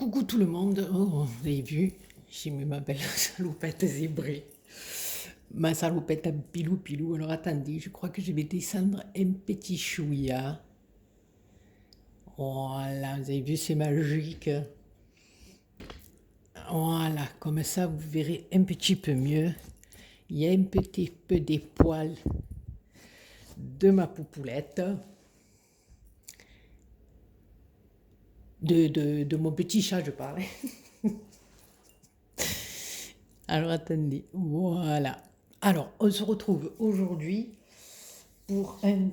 Coucou tout le monde, oh, vous avez vu, j'ai mis ma belle salopette zébrée, ma salopette à pilou pilou. Alors attendez, je crois que je vais descendre un petit chouïa. Voilà, vous avez vu, c'est magique. Voilà, comme ça vous verrez un petit peu mieux. Il y a un petit peu des poils de ma poupoulette, de mon petit chat, je parle. Alors attendez, voilà. Alors, on se retrouve aujourd'hui pour un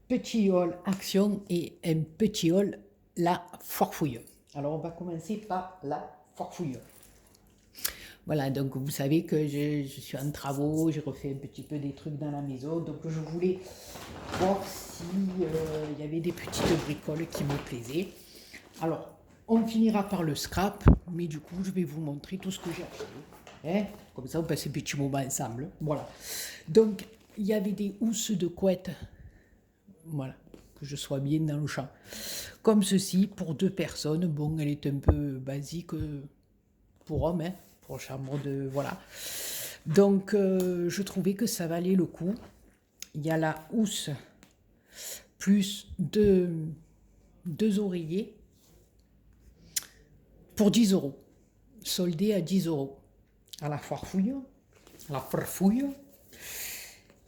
petit haul action et un petit haul la forfouille. Alors, on va commencer par la forfouille. Voilà, donc vous savez que je suis en travaux, j'ai refait un petit peu des trucs dans la maison, donc je voulais voir si il y avait des petites bricoles qui me plaisaient. Alors, on finira par le scrap, mais du coup, je vais vous montrer tout ce que j'ai acheté. Hein, comme ça, on passe un petit moment ensemble. Voilà. Donc, il y avait des housses de couette. Voilà. Que je sois bien dans le champ. Comme ceci, pour 2 personnes. Bon, elle est un peu basique pour hommes, hein, pour chambre de. Voilà. Donc, je trouvais que ça valait le coup. Il y a la housse plus deux oreillers pour 10 euros. Soldé à 10 euros. À la farfouille. La farfouille.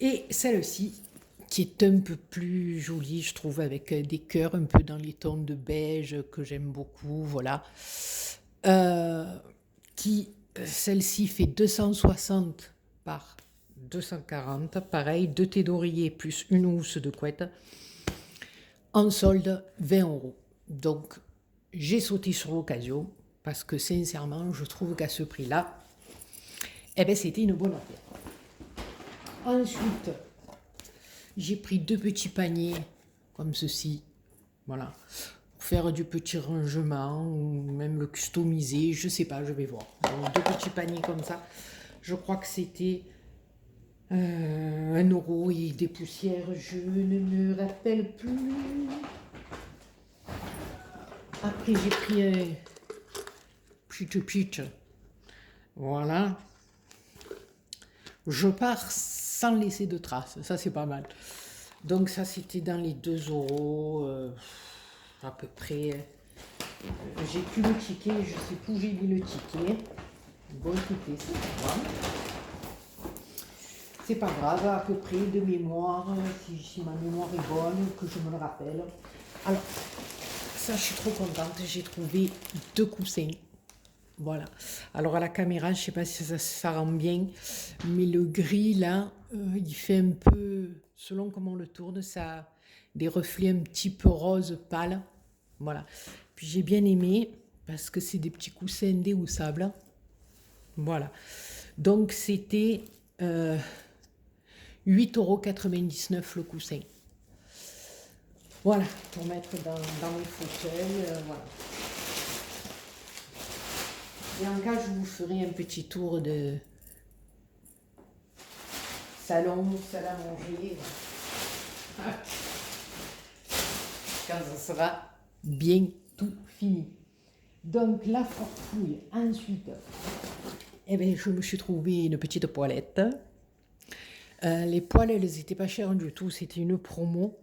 Et celle-ci, qui est un peu plus jolie, je trouve, avec des cœurs un peu dans les tons de beige que j'aime beaucoup, voilà. Celle-ci fait 260 par 240, pareil, 2 thés d'oreiller plus une housse de couette. En solde, 20 euros. Donc, j'ai sauté sur l'occasion, parce que sincèrement, je trouve qu'à ce prix-là, eh ben, c'était une bonne affaire. Ensuite, j'ai pris 2 petits paniers, comme ceci, voilà, pour faire du petit rangement, ou même le customiser, je sais pas, je vais voir. Donc, 2 petits paniers comme ça, je crois que c'était 1 euro et des poussières, je ne me rappelle plus. Après, j'ai pris un pitch, voilà. Je pars sans laisser de traces, ça c'est pas mal. Donc ça c'était dans les 2 euros à peu près. J'ai plus le ticket, je sais plus où j'ai mis le ticket. Bon écoutez, c'est pas grave. C'est pas grave, à peu près de mémoire, si ma mémoire est bonne, que je me le rappelle. Alors, ça je suis trop contente, j'ai trouvé 2 coussins. Voilà. Alors à la caméra, je sais pas si ça rend bien, mais le gris là, il fait un peu, selon comment on le tourne, ça a des reflets un petit peu rose pâle. Voilà. Puis j'ai bien aimé parce que c'est des petits coussins déhoussables. Voilà. Donc c'était 8,99 € le coussin. Voilà, pour mettre dans les fauteuils. Voilà. Et en cas, je vous ferai un petit tour de salon, salle à manger. Quand ça sera bien tout fini. Donc, la farfouille. Ensuite, eh bien, je me suis trouvé une petite poêlette. Les poêles, elles n'étaient pas chères du tout. C'était une promo.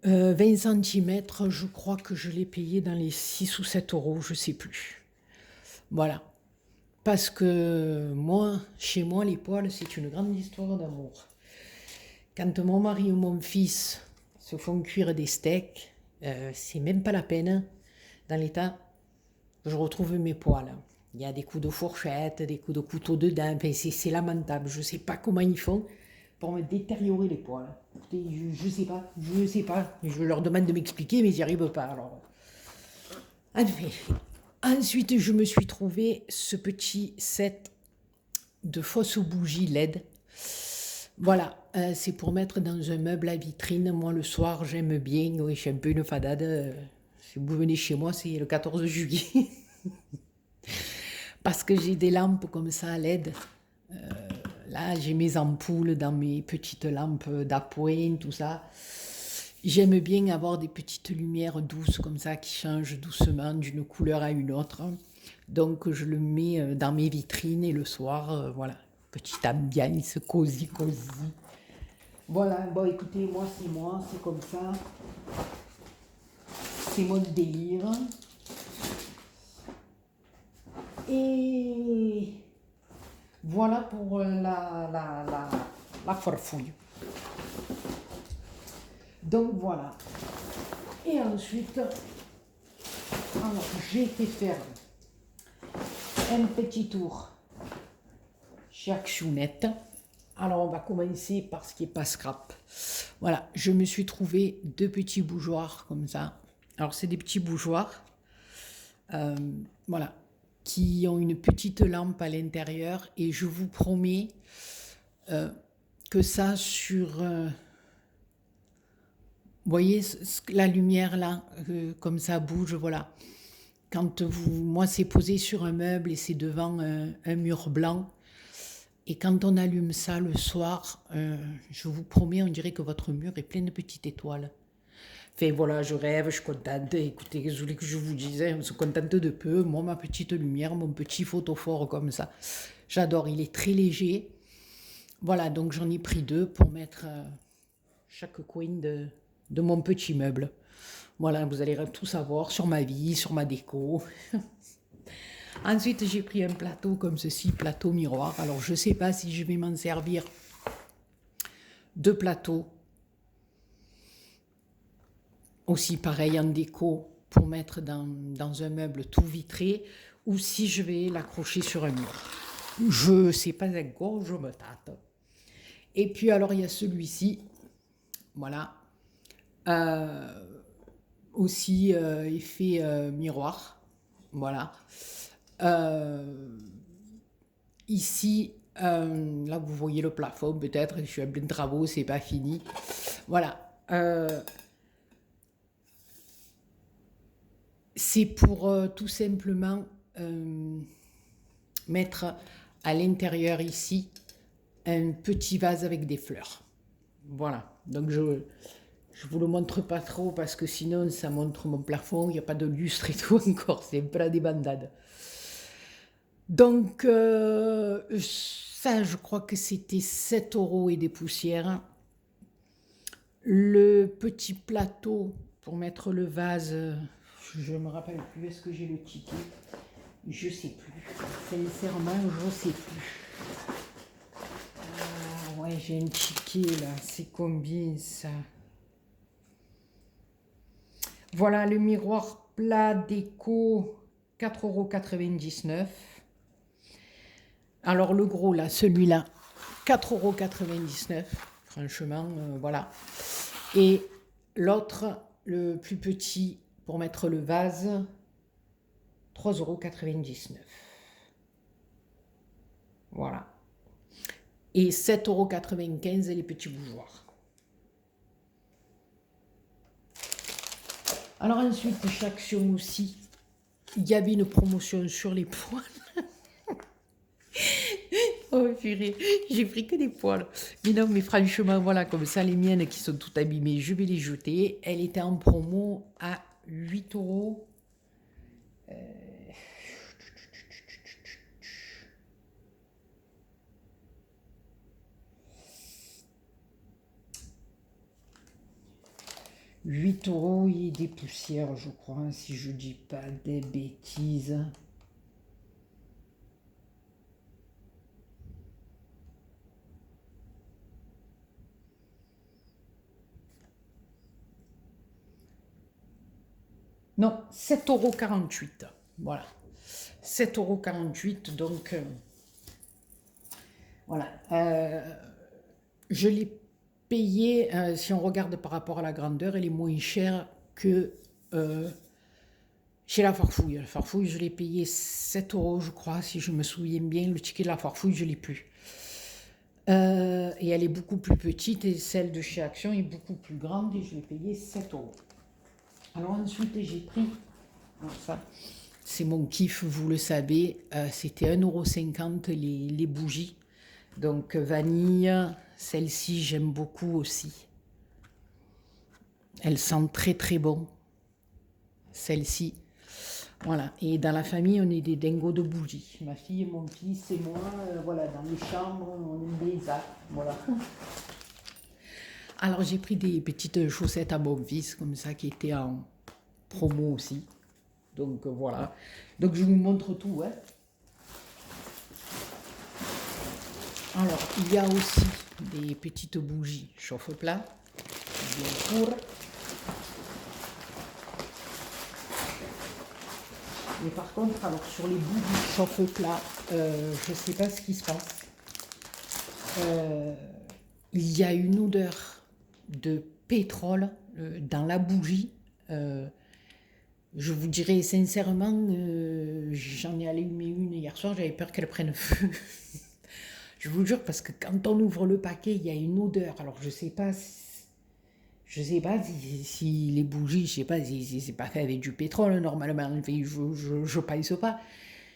20 cm, je crois que je l'ai payé dans les 6 ou 7 euros, je ne sais plus. Voilà. Parce que moi, chez moi, les poêles, c'est une grande histoire d'amour. Quand mon mari ou mon fils se font cuire des steaks, c'est même pas la peine. Dans l'état, je retrouve mes poêles. Il y a des coups de fourchette, des coups de couteau dedans. Enfin, c'est lamentable. Je ne sais pas comment ils font pour me détériorer les poêles. Je ne sais pas. Je leur demande de m'expliquer, mais ils n'y arrivent pas. Alors, enfin, ensuite, je me suis trouvé ce petit set de fausses bougies LED. Voilà, c'est pour mettre dans un meuble à vitrine. Moi, le soir, j'aime bien. Oui, je suis un peu une fadade. Si vous venez chez moi, c'est le 14 juillet. Parce que j'ai des lampes comme ça LED. Là, j'ai mes ampoules dans mes petites lampes d'appoint, tout ça. J'aime bien avoir des petites lumières douces comme ça qui changent doucement d'une couleur à une autre. Donc je le mets dans mes vitrines et le soir, voilà, petite ambiance cosy, cosy. Voilà, bon écoutez, moi, c'est comme ça. C'est mon délire. Et voilà pour la farfouille. Donc voilà. Et ensuite, alors, j'ai été faire un petit tour chez Actionnette. Alors on va commencer par ce qui n'est pas scrap. Voilà, je me suis trouvé 2 petits bougeoirs comme ça. Alors c'est des petits bougeoirs, voilà, qui ont une petite lampe à l'intérieur et je vous promets que ça sur... vous voyez la lumière là, comme ça bouge, voilà. Quand vous, moi c'est posé sur un meuble et c'est devant un mur blanc. Et quand on allume ça le soir, je vous promets, on dirait que votre mur est plein de petites étoiles. Enfin voilà, je rêve, je suis contente. Écoutez, je voulais que je vous disais, on se contente de peu. Moi, ma petite lumière, mon petit photophore comme ça. J'adore, il est très léger. Voilà, donc j'en ai pris 2 pour mettre chaque coin de mon petit meuble. Voilà, vous allez tout savoir sur ma vie, sur ma déco. Ensuite, j'ai pris un plateau comme ceci, plateau miroir. Alors, je ne sais pas si je vais m'en servir de plateau. Aussi pareil en déco pour mettre dans un meuble tout vitré ou si je vais l'accrocher sur un mur. Je ne sais pas encore, je me tâte. Et puis alors, il y a celui-ci. Voilà. Aussi effet miroir. Voilà. Ici, là vous voyez le plafond peut-être, je suis en plein de travaux, c'est pas fini. Voilà. C'est pour tout simplement mettre à l'intérieur ici un petit vase avec des fleurs. Voilà. Donc je vous le montre pas trop parce que sinon ça montre mon plafond, il n'y a pas de lustre et tout encore, c'est un peu la débandade. Donc, ça, je crois que c'était 7 € et des poussières. Le petit plateau pour mettre le vase, je ne me rappelle plus, est-ce que j'ai le ticket? Je ne sais plus. Sincèrement, je ne sais plus. Ah, ouais, j'ai un ticket là, c'est combien ça? Voilà, le miroir plat déco, 4,99 €. Alors le gros là, celui-là, 4,99 €, franchement, voilà. Et l'autre, le plus petit, pour mettre le vase, 3,99 €. Voilà. Et 7,95 € les petits bougeoirs. Alors ensuite, chez Action aussi, il y avait une promotion sur les poils. Oh purée, j'ai pris que des poils. Mais non, mais franchement, voilà, comme ça, les miennes qui sont toutes abîmées, je vais les jeter. Elle était en promo à 8 €. 8 € et des poussières, je crois, si je dis pas des bêtises. Non, 7,48 €. Voilà. 7,48 €, donc voilà. Je l'ai payé, si on regarde par rapport à la grandeur, elle est moins chère que chez la Farfouille. La Farfouille, je l'ai payé 7 €, je crois, si je me souviens bien. Le ticket de la Farfouille, je ne l'ai plus. Et elle est beaucoup plus petite et celle de chez Action est beaucoup plus grande et je l'ai payé 7 €. Alors ensuite, j'ai pris, alors ça, c'est mon kiff, vous le savez, c'était 1,50 € les bougies. Donc vanille, celle-ci j'aime beaucoup aussi. Elle sent très très bon. Celle-ci. Voilà. Et dans la famille, on est des dingos de bougies. Ma fille, mon fils et moi, voilà, dans les chambres, on aime bien ça. Voilà. Alors j'ai pris des petites chaussettes à bob vis comme ça qui étaient en promo aussi. Donc voilà. Donc je vous montre tout. Hein. Alors il y a aussi des petites bougies chauffe-plat. Bien court. Mais par contre, alors sur les bougies chauffe-plat, je ne sais pas ce qui se passe. Il y a une odeur de pétrole dans la bougie. Je vous dirais sincèrement, j'en ai allumé une hier soir, j'avais peur qu'elle prenne feu. Je vous jure, parce que quand on ouvre le paquet, il y a une odeur. Alors je sais pas si les bougies, je sais pas si c'est pas fait avec du pétrole normalement. Enfin, je pense pas.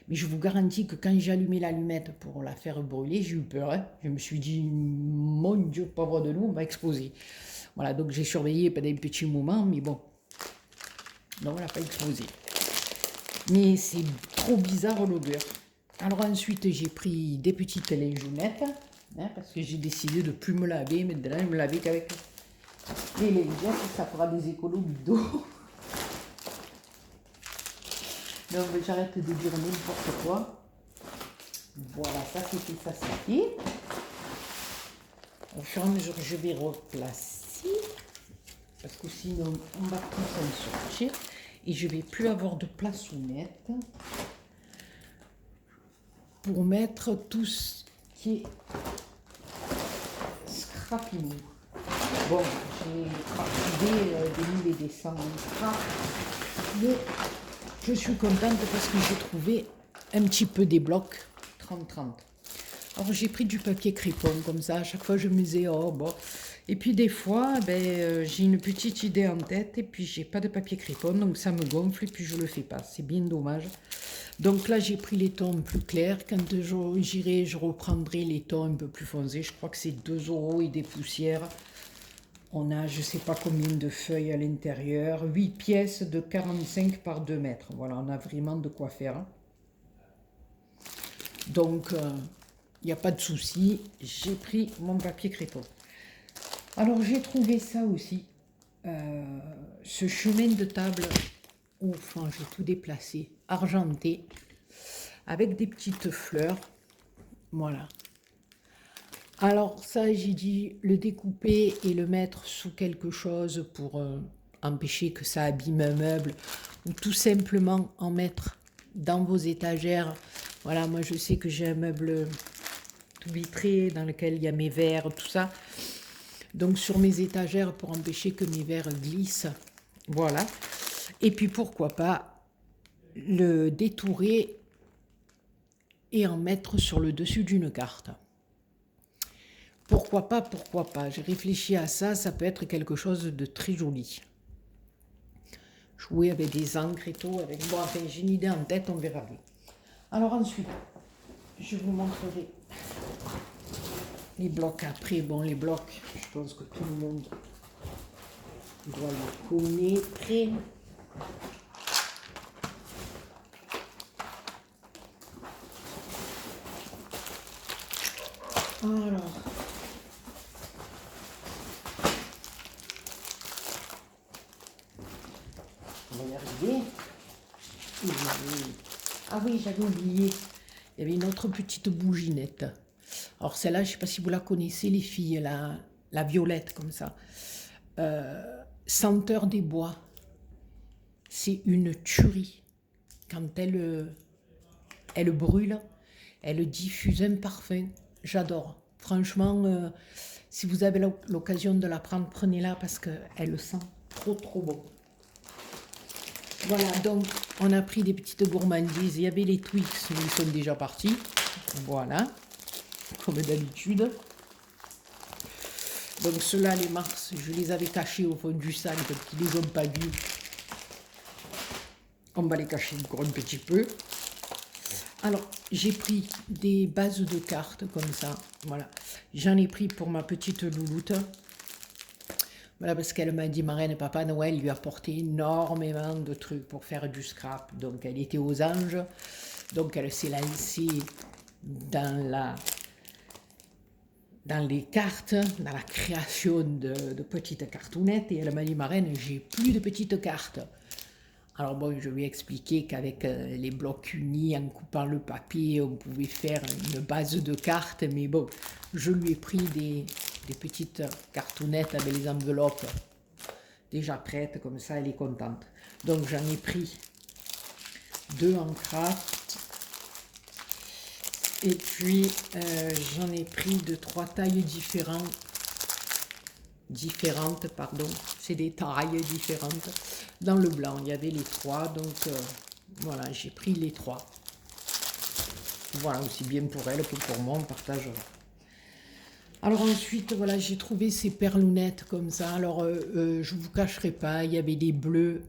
Mais je vous garantis que quand j'ai allumé l'allumette pour la faire brûler, j'ai eu peur. Hein. Je me suis dit, mon Dieu, pauvre de nous, on va exploser. Voilà, donc j'ai surveillé pendant un petit moment, mais bon. Non, elle n'a pas explosé. Mais c'est trop bizarre l'odeur. Alors ensuite, j'ai pris des petites lingettes, hein, parce que j'ai décidé de ne plus me laver. Maintenant, je me laver qu'avec les lingettes, ça fera des économies d'eau. Donc j'arrête de dire n'importe quoi. Voilà, ça c'était, ça c'était. Au fur et à mesure, je vais replacer. Parce que sinon, on va tout s'en sortir. Et je vais plus avoir de place où mettre. Pour mettre tout ce qui est scrapinou. Bon, j'ai trouvé des 1000 et des 100 scrap. Mais je suis contente parce que j'ai trouvé un petit peu des blocs 30-30. Alors j'ai pris du papier crépon comme ça, à chaque fois je me disais oh bon. Et puis des fois j'ai une petite idée en tête et puis j'ai pas de papier crépon donc ça me gonfle et puis je le fais pas, c'est bien dommage. Donc là j'ai pris les tons plus clairs, quand j'irai je reprendrai les tons un peu plus foncés, je crois que c'est 2 € et des poussières. On a je sais pas combien de feuilles à l'intérieur, 8 pièces de 45 par 2 mètres, voilà on a vraiment de quoi faire. Donc il n'y a pas de souci, j'ai pris mon papier crépon. Alors j'ai trouvé ça aussi, ce chemin de table, enfin j'ai tout déplacé, argenté, avec des petites fleurs, voilà. Alors ça j'ai dit le découper et le mettre sous quelque chose pour empêcher que ça abîme un meuble, ou tout simplement en mettre dans vos étagères. Voilà, moi je sais que j'ai un meuble tout vitré dans lequel il y a mes verres, tout ça. Donc sur mes étagères pour empêcher que mes verres glissent. Voilà. Et puis pourquoi pas le détourer et en mettre sur le dessus d'une carte. Pourquoi pas, pourquoi pas. J'ai réfléchi à ça, ça peut être quelque chose de très joli. Jouer avec des encres et tout. Bon, enfin, j'ai une idée en tête, on verra bien. Alors ensuite, je vous montrerai les blocs après. Bon, les blocs, je pense que tout le monde doit les connaître. Alors, on va y arriver. Ah oui, j'avais oublié. Il y avait une autre petite bouginette. Alors celle-là, je ne sais pas si vous la connaissez, les filles, la violette comme ça. Senteur des bois. C'est une tuerie. Quand elle brûle, elle diffuse un parfum. J'adore. Franchement, si vous avez l'occasion de la prendre, prenez-la parce qu'elle sent trop trop bon. Voilà, donc on a pris des petites gourmandises. Il y avait les Twix, mais ils sont déjà partis. Voilà, comme d'habitude. Donc ceux-là, les Mars, je les avais cachés au fond du sac, donc ils les ont pas vus. On va les cacher encore un petit peu. Alors, j'ai pris des bases de cartes comme ça. Voilà, j'en ai pris pour ma petite louloute. Voilà, parce qu'elle m'a dit, marraine, Papa Noël lui a apporté énormément de trucs pour faire du scrap. Donc elle était aux anges, donc elle s'est lancée dans dans les cartes, dans la création de petites cartounettes, et elle m'a dit, marraine, j'ai plus de petites cartes. Alors bon, je lui ai expliqué qu'avec les blocs unis, en coupant le papier, on pouvait faire une base de cartes, mais bon, je lui ai pris des petites cartounettes avec les enveloppes déjà prêtes, comme ça elle est contente. Donc j'en ai pris 2 en craft, et puis j'en ai pris de 3 tailles différentes, pardon, c'est des tailles différentes. Dans le blanc, il y avait les 3, donc voilà, j'ai pris les 3. Voilà, aussi bien pour elle que pour moi, on partagera. Alors ensuite, voilà, j'ai trouvé ces perlounettes comme ça. Alors, je vous cacherai pas, il y avait des bleus,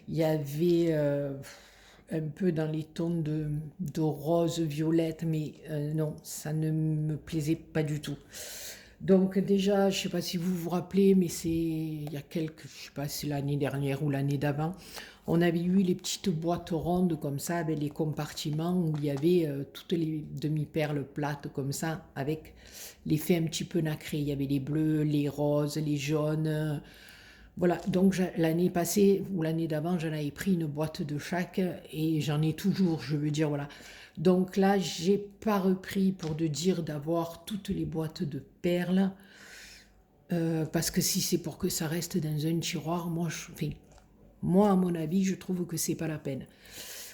il y avait un peu dans les tons de rose, violette, mais non, ça ne me plaisait pas du tout. Donc déjà, je ne sais pas si vous vous rappelez, mais c'est il y a quelques, je ne sais pas si l'année dernière ou l'année d'avant, on avait eu les petites boîtes rondes comme ça, avec les compartiments où il y avait toutes les demi-perles plates comme ça, avec l'effet un petit peu nacré. Il y avait les bleus, les roses, les jaunes. Voilà, donc l'année passée ou l'année d'avant, j'en avais pris une boîte de chaque et j'en ai toujours, je veux dire, voilà. Donc là, j'ai pas repris pour de dire d'avoir toutes les boîtes de perles, parce que si c'est pour que ça reste dans un tiroir, moi, à mon avis, je trouve que c'est pas la peine.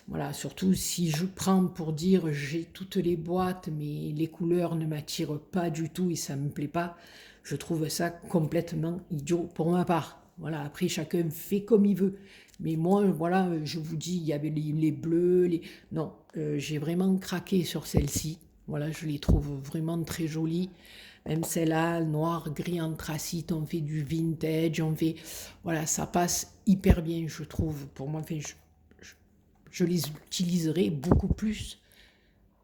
Voilà, surtout si je prends pour dire j'ai toutes les boîtes, mais les couleurs ne m'attirent pas du tout et ça me plaît pas, je trouve ça complètement idiot pour ma part. Voilà, après chacun fait comme il veut. Mais moi, voilà, je vous dis, il y avait les bleus, non, j'ai vraiment craqué sur celle-ci. Voilà, je les trouve vraiment très jolies. Même celle-là, noir, gris, anthracite, on fait du vintage, on fait... Voilà, ça passe hyper bien, je trouve. Pour moi, enfin, je les utiliserai beaucoup plus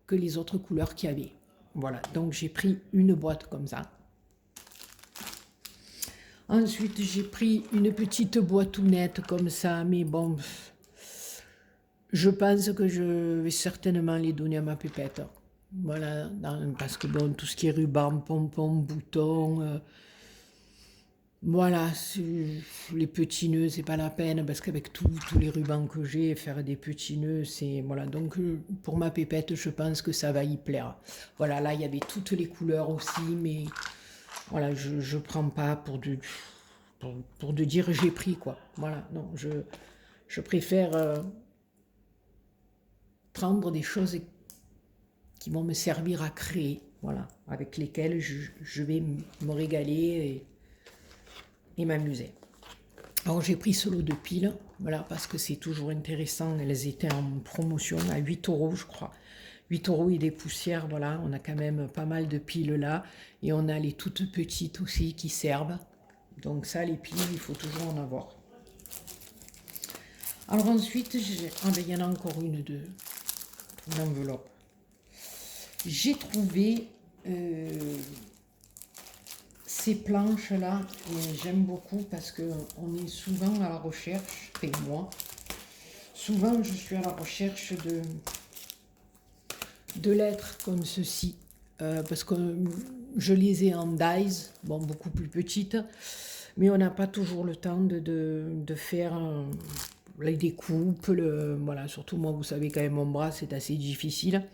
que les autres couleurs qu'il y avait. Voilà, donc j'ai pris une boîte comme ça. Ensuite, j'ai pris une petite boîtounette comme ça, mais bon, je pense que je vais certainement les donner à ma pépette. Voilà, parce que bon, tout ce qui est ruban, pompons, boutons, voilà, les petits nœuds, c'est pas la peine, parce qu'avec tous les rubans que j'ai, faire des petits nœuds, c'est... Voilà, donc pour ma pépette, je pense que ça va y plaire. Voilà, là, il y avait toutes les couleurs aussi, mais voilà, je prends pas pour de dire j'ai pris, quoi. Voilà, non, je préfère prendre des choses qui vont me servir à créer, voilà, avec lesquelles je vais me régaler et m'amuser. Alors j'ai pris ce lot de piles, voilà, parce que c'est toujours intéressant, elles étaient en promotion à 8 euros je crois. 8 euros et des poussières, voilà, on a quand même pas mal de piles là, et on a les toutes petites aussi qui servent. Donc ça, les piles, il faut toujours en avoir. Alors ensuite, il y en a encore une enveloppe. J'ai trouvé ces planches-là, et j'aime beaucoup parce qu'on est souvent à la recherche, et moi, souvent je suis à la recherche de lettres comme ceci, parce que je les ai en dies, bon, beaucoup plus petites, mais on n'a pas toujours le temps de faire les découpes, voilà, surtout moi, vous savez quand même, mon bras, c'est assez difficile.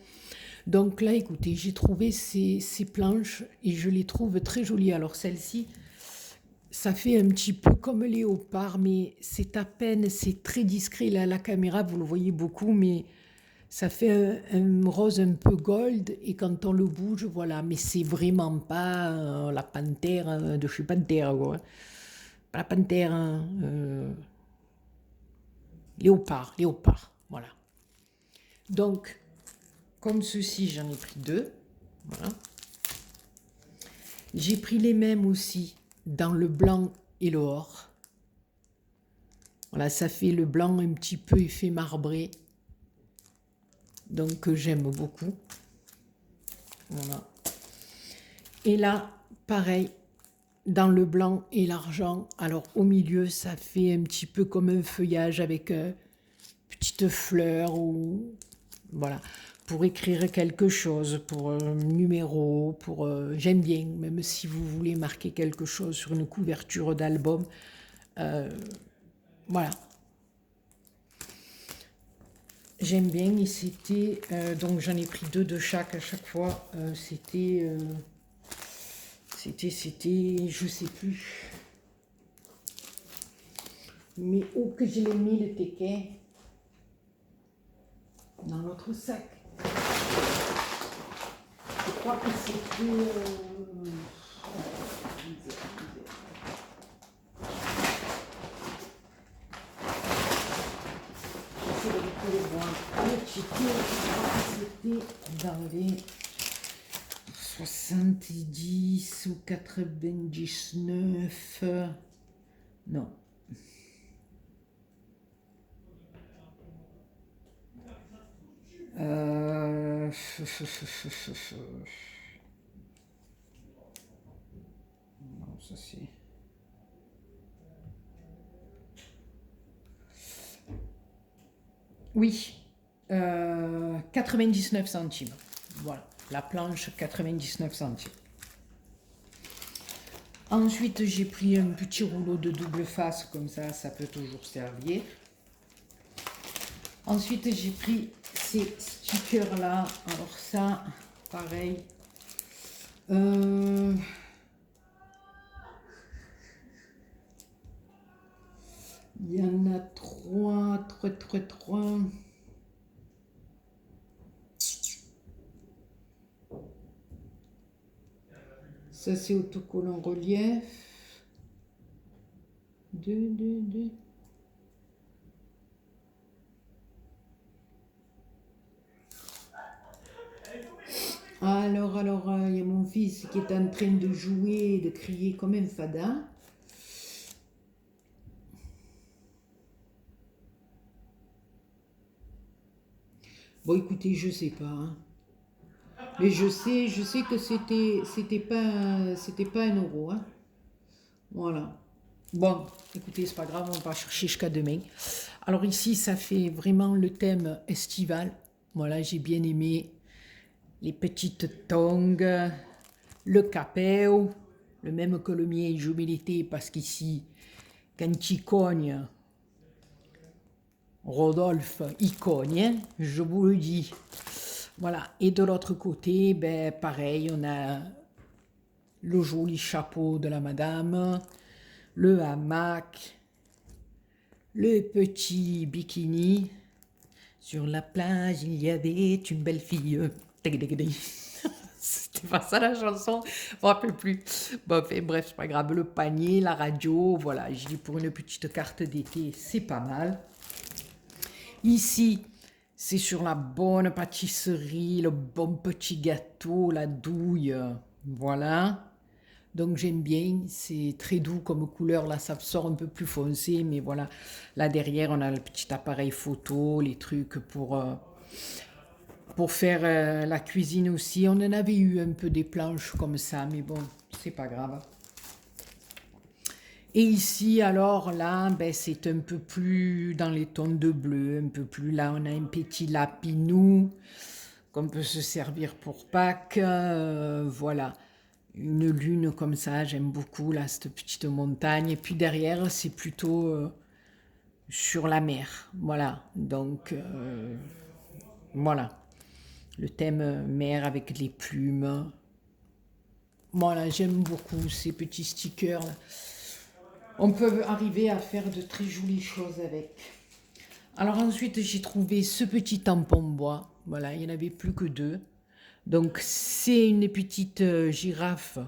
Donc là, écoutez, j'ai trouvé ces planches et je les trouve très jolies. Alors celle-ci, ça fait un petit peu comme léopard, mais c'est à peine, c'est très discret. Là, la caméra, vous le voyez beaucoup, mais ça fait un rose un peu gold. Et quand on le bouge, voilà. Mais c'est vraiment pas la panthère de chez Panthère, quoi. Pas la panthère, hein, léopard, voilà. Donc, comme ceci, j'en ai pris 2. Voilà. J'ai pris les mêmes aussi dans le blanc et l'or. Voilà, ça fait le blanc un petit peu effet marbré. Donc que j'aime beaucoup. Voilà. Et là, pareil, dans le blanc et l'argent. Alors au milieu, ça fait un petit peu comme un feuillage avec petite fleur ou voilà, pour écrire quelque chose, pour un numéro, pour j'aime bien, même si vous voulez marquer quelque chose sur une couverture d'album, voilà. J'aime bien et c'était, donc j'en ai pris 2 de chaque à chaque fois, c'était, je sais plus, mais où que je l'ai mis le ticket, dans notre sac. Je crois que c'était, j'essaie de retrouver voir. Le ticket, je crois que c'était dans les 70 ou 99. Non. Non, ça c'est... Oui, 99 centimes. Voilà, la planche 99 centimes. Ensuite, j'ai pris un petit rouleau de double face, comme ça peut toujours servir. Ensuite, j'ai pris ces stickers-là. Alors ça, pareil. Il y en a 3. Ça, c'est autocollant relief. 2. Alors, il y a mon fils qui est en train de jouer, de crier comme un fada. Bon, écoutez, je sais pas. Hein. Mais je sais que c'était pas 1 euro. Hein. Voilà. Bon, écoutez, c'est pas grave, on va chercher jusqu'à demain. Alors ici, ça fait vraiment le thème estival. Voilà, j'ai bien aimé les petites tongs, le capéo, le même que le mien, humilité, parce qu'ici, quand il cogne, Rodolphe, il cogne, hein, je vous le dis. Voilà, et de l'autre côté, ben pareil, on a le joli chapeau de la madame, le hamac, le petit bikini. Sur la plage, il y avait une belle fille. C'était pas ça la chanson, je me rappelle plus. Bon, bref, c'est pas grave. Le panier, la radio, voilà. Je dis pour une petite carte d'été, c'est pas mal. Ici, c'est sur la bonne pâtisserie, le bon petit gâteau, la douille. Voilà. Donc j'aime bien, c'est très doux comme couleur, là ça sort un peu plus foncé, mais voilà. Là derrière on a le petit appareil photo, les trucs pour faire la cuisine aussi. On en avait eu un peu des planches comme ça, mais bon, c'est pas grave. Et ici alors là, ben, c'est un peu plus dans les tons de bleu, un peu plus là on a un petit lapinou qu'on peut se servir pour Pâques, voilà. Une lune comme ça, j'aime beaucoup là, cette petite montagne. Et puis derrière, c'est plutôt sur la mer. Voilà, donc voilà. Le thème mer avec les plumes. Voilà, j'aime beaucoup ces petits stickers là. On peut arriver à faire de très jolies choses avec. Alors ensuite, j'ai trouvé ce petit tampon bois. Voilà, il n'y en avait plus que 2. Donc c'est une petite girafe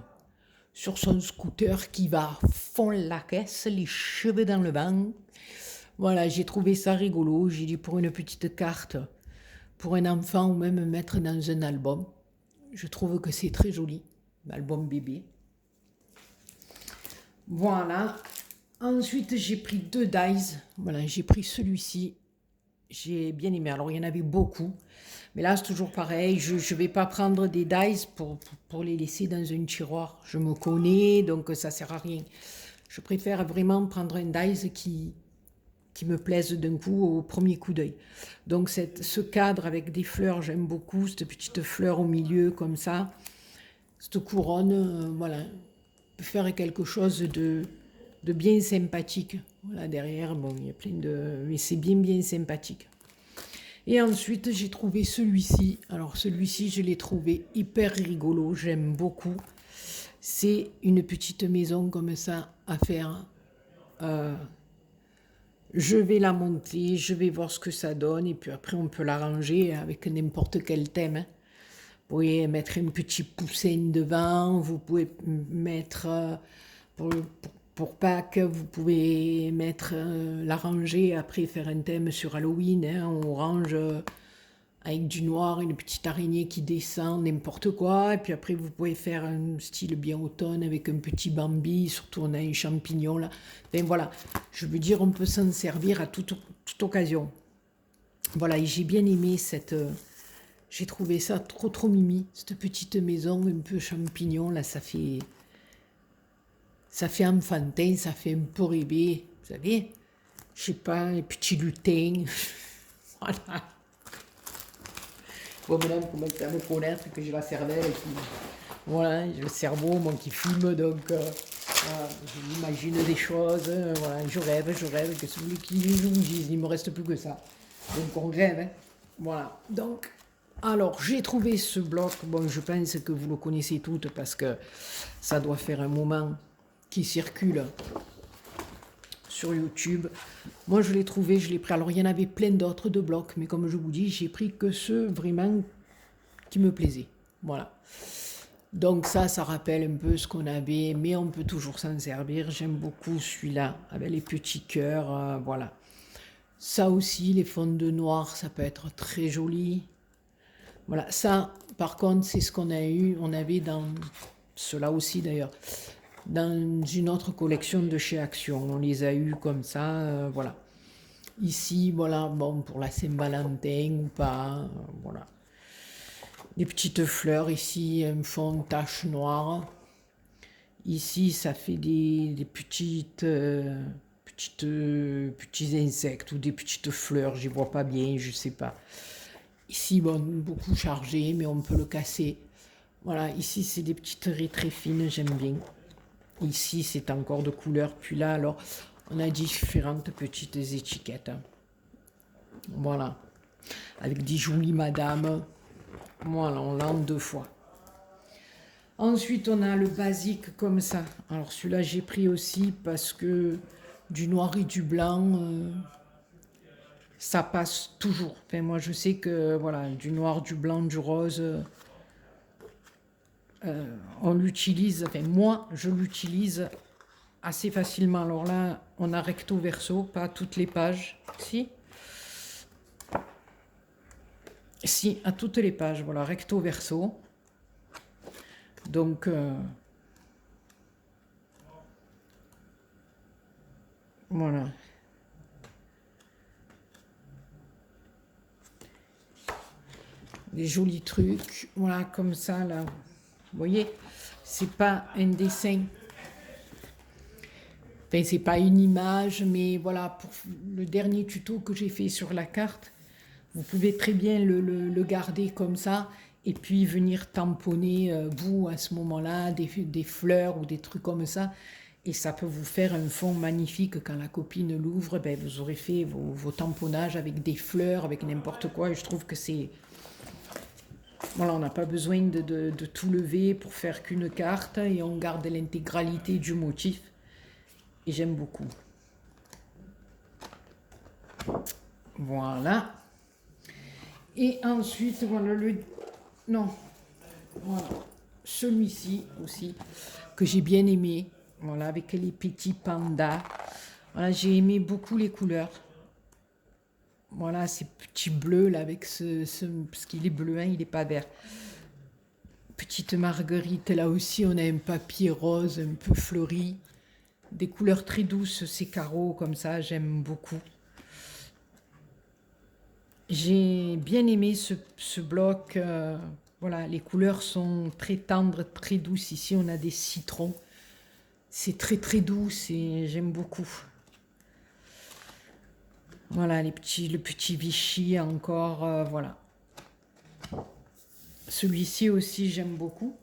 sur son scooter qui va à fond la caisse, les cheveux dans le vent. Voilà, j'ai trouvé ça rigolo. J'ai dit pour une petite carte, pour un enfant ou même mettre dans un album. Je trouve que c'est très joli, l'album bébé. Voilà. Ensuite, j'ai pris 2 dies. Voilà, j'ai pris celui-ci. j'ai bien aimé. Alors, il y en avait beaucoup. Mais là, c'est toujours pareil. Je ne vais pas prendre des dies pour les laisser dans un tiroir. Je me connais, donc ça ne sert à rien. Je préfère vraiment prendre un dies qui me plaise d'un coup au premier coup d'œil. Donc ce cadre avec des fleurs, j'aime beaucoup. Cette petite fleur au milieu comme ça. Cette couronne, voilà. Peut faire quelque chose de bien sympathique. Voilà, derrière, bon, il y a plein de... Mais c'est bien sympathique. Et ensuite, j'ai trouvé celui-ci. Alors, celui-ci, je l'ai trouvé hyper rigolo. J'aime beaucoup. C'est une petite maison comme ça à faire. Je vais la monter, je vais voir ce que ça donne. Et puis après, on peut l'arranger avec n'importe quel thème. Hein. Vous pouvez mettre un petit poussin devant. Vous pouvez mettre... pour Pâques, vous pouvez mettre l'arranger, après faire un thème sur Halloween, hein, on orange avec du noir, une petite araignée qui descend, n'importe quoi. Et puis après, vous pouvez faire un style bien automne avec un petit Bambi, surtout on a un champignon là. Enfin voilà, je veux dire, on peut s'en servir à toute occasion. Voilà, et j'ai bien aimé cette... j'ai trouvé ça trop mimi, cette petite maison un peu champignon, là, ça fait enfantin, ça fait un peu rêver, vous savez. Je sais pas, les petits lutins. Voilà. Bon, maintenant, vous commencez à me connaître que j'ai la cervelle qui... Voilà, j'ai le cerveau, moi, qui fume, donc... voilà, j'imagine des choses, voilà, je rêve, que celui qui vous dise, il me reste plus que ça. Donc, on rêve, hein. Voilà, donc... Alors, j'ai trouvé ce bloc, bon, je pense que vous le connaissez toutes, parce que ça doit faire un moment qui circule sur YouTube. Moi, je l'ai trouvé, je l'ai pris. Alors, il y en avait plein d'autres de blocs, mais comme je vous dis, j'ai pris que ceux vraiment qui me plaisaient. Voilà. Donc ça rappelle un peu ce qu'on avait, mais on peut toujours s'en servir. J'aime beaucoup celui-là, avec les petits cœurs, voilà. Ça aussi, les fonds de noir, ça peut être très joli. Voilà, ça, par contre, c'est ce qu'on a eu, on avait dans cela aussi d'ailleurs, dans une autre collection de chez Action. On les a eus comme ça, voilà. Ici, voilà, bon, pour la Saint-Valentin ou pas, voilà. Des petites fleurs, ici, un fond tache noire. Ici, ça fait des petits insectes ou des petites fleurs, j'y vois pas bien, je sais pas. Ici, bon, beaucoup chargé, mais on peut le casser. Voilà, ici, c'est des petites raies très fines, j'aime bien. Ici, c'est encore de couleur. Puis là, alors, on a différentes petites étiquettes. Voilà. Avec des jolies madames. Voilà, on l'a en 2 fois. Ensuite, on a le basique comme ça. Alors, celui-là, j'ai pris aussi parce que du noir et du blanc, ça passe toujours. Enfin, moi, je sais que, voilà, du noir, du blanc, du rose... on l'utilise, enfin moi je l'utilise assez facilement. Alors là, on a recto verso, pas toutes les pages. Si, à toutes les pages, voilà, recto verso. Donc, voilà. Des jolis trucs, voilà, comme ça, là. Vous voyez, c'est pas un dessin. Enfin, c'est pas une image, mais voilà, pour le dernier tuto que j'ai fait sur la carte, vous pouvez très bien le garder comme ça et puis venir tamponner, vous, à ce moment-là, des fleurs ou des trucs comme ça. Et ça peut vous faire un fond magnifique quand la copine l'ouvre. Ben, vous aurez fait vos tamponnages avec des fleurs, avec n'importe quoi. Et je trouve que c'est... Voilà, on n'a pas besoin de tout lever pour faire qu'une carte et on garde l'intégralité du motif. Et j'aime beaucoup. Voilà. Et ensuite, voilà non. Voilà. Celui-ci aussi, que j'ai bien aimé. Voilà, avec les petits pandas. Voilà, j'ai aimé beaucoup les couleurs. Voilà, ces petits bleus là, avec parce qu'il est bleu, hein, il n'est pas vert. Petite marguerite, là aussi, on a un papier rose un peu fleuri. Des couleurs très douces, ces carreaux comme ça, j'aime beaucoup. J'ai bien aimé ce bloc. Voilà, les couleurs sont très tendres, très douces. Ici, on a des citrons. C'est très très doux, j'aime beaucoup. Voilà, le petit Vichy encore, voilà. Celui-ci aussi, j'aime beaucoup.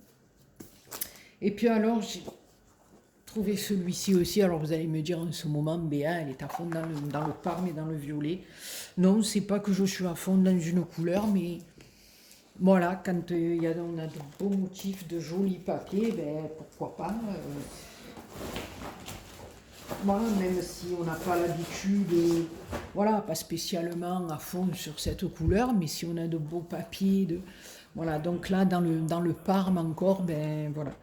Et puis alors, j'ai trouvé celui-ci aussi. Alors, vous allez me dire en ce moment, Béa, elle est à fond dans le parme et dans le violet. Non, c'est pas que je suis à fond dans une couleur, mais voilà, quand on a de beaux motifs, de jolis papiers, ben, pourquoi pas. Voilà, même si on n'a pas l'habitude, voilà, pas spécialement à fond sur cette couleur, mais si on a de beaux papiers, voilà, donc là, dans le Parme encore, ben voilà,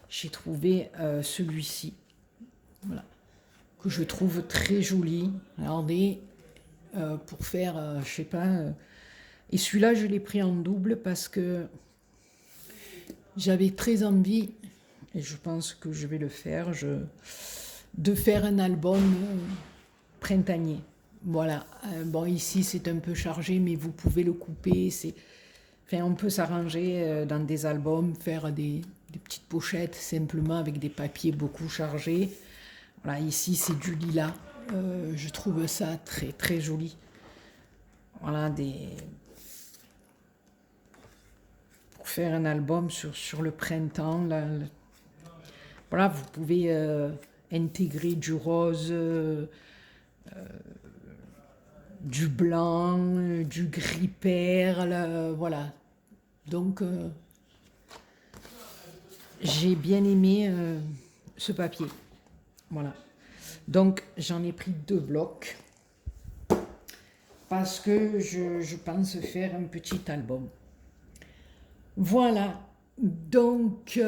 j'ai trouvé celui-ci, voilà, que je trouve très joli. Regardez, pour faire, je sais pas, et celui-là, je l'ai pris en double parce que j'avais très envie, et je pense que je vais le faire, de faire un album printanier. Voilà. Bon, ici, c'est un peu chargé, mais vous pouvez le couper. Enfin, on peut s'arranger dans des albums, faire des petites pochettes simplement avec des papiers beaucoup chargés. Voilà, ici, c'est du lilas. Je trouve ça très, très joli. Voilà, pour faire un album sur le printemps, là, voilà, vous pouvez intégrer du rose, du blanc, du gris perle, voilà. Donc, j'ai bien aimé ce papier. Voilà. Donc, j'en ai pris 2 blocs parce que je pense faire un petit album. Voilà. Donc,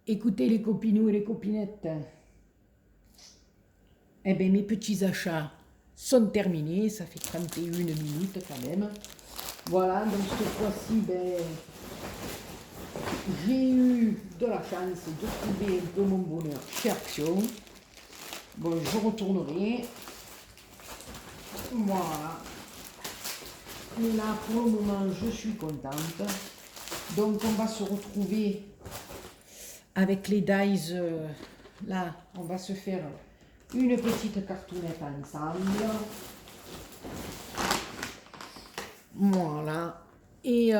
écoutez les copinous et les copinettes. Eh bien, mes petits achats sont terminés. Ça fait 31 minutes quand même. Voilà, donc cette fois-ci, ben, j'ai eu de la chance de trouver un peu mon bonheur chez Action. Bon, je retournerai. Voilà. Et là, pour le moment, je suis contente. Donc, on va se retrouver avec les dies. Là, on va se faire une petite cartoonette ensemble. Voilà. Et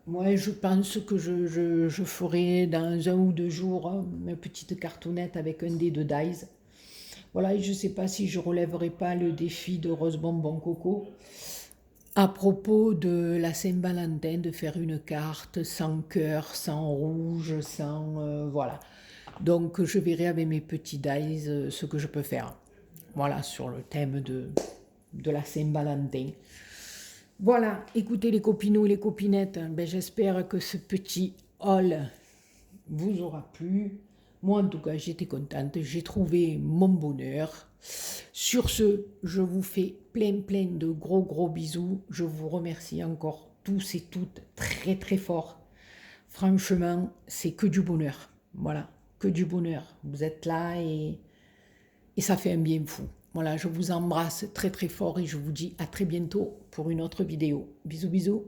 moi, je pense que je ferai dans 1 ou 2 jours une petite cartoonette avec un des 2 dies. Voilà, et je ne sais pas si je relèverai pas le défi de Rose Bonbon Coco à propos de la Saint-Valentin, de faire une carte sans cœur, sans rouge, sans... voilà. Donc, je verrai avec mes petits dies ce que je peux faire. Voilà, sur le thème de la Saint-Valentin. Voilà, écoutez les copinous et les copinettes, ben, j'espère que ce petit haul vous aura plu. Moi, en tout cas, j'étais contente, j'ai trouvé mon bonheur. Sur ce, je vous fais plein de gros bisous. Je vous remercie encore tous et toutes très très fort. Franchement, c'est que du bonheur. Voilà, que du bonheur. Vous êtes là et ça fait un bien fou. Voilà, je vous embrasse très très fort et je vous dis à très bientôt pour une autre vidéo. Bisous bisous.